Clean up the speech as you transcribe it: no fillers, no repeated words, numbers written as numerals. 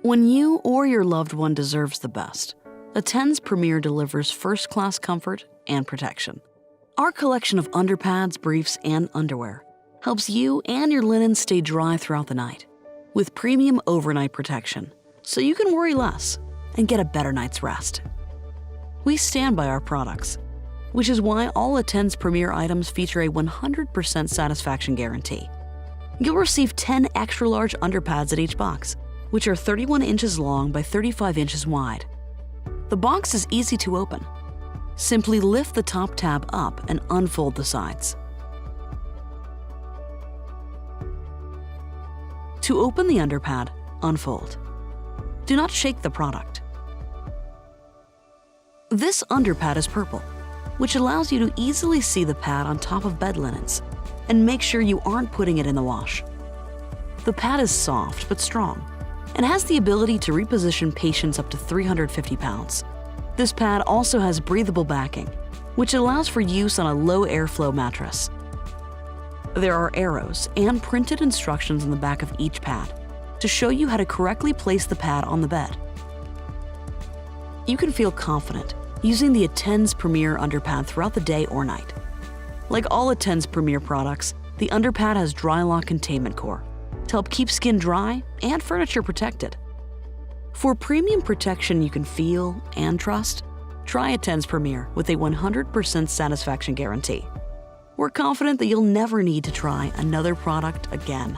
When you or your loved one deserves the best, Attend's Premier delivers first-class comfort and protection. Our collection of underpads, briefs, and underwear helps you and your linen stay dry throughout the night with premium overnight protection, so you can worry less and get a better night's rest. We stand by our products, which is why all Attend's Premier items feature a 100% satisfaction guarantee. You'll receive 10 extra-large underpads at each box, which are 31 inches long by 35 inches wide. The box is easy to open. Simply lift the top tab up and unfold the sides. To open the underpad, unfold. Do not shake the product. This underpad is purple, which allows you to easily see the pad on top of bed linens and make sure you aren't putting it in the wash. The pad is soft but strong and has the ability to reposition patients up to 350 pounds. This pad also has breathable backing, which allows for use on a low airflow mattress. There are arrows and printed instructions on the back of each pad to show you how to correctly place the pad on the bed. You can feel confident using the Attend's Premier underpad throughout the day or night. Like all Attend's Premier products, the underpad has dry lock containment core to help keep skin dry and furniture protected. For premium protection you can feel and trust, try Attend's Premier with a 100% satisfaction guarantee. We're confident that you'll never need to try another product again.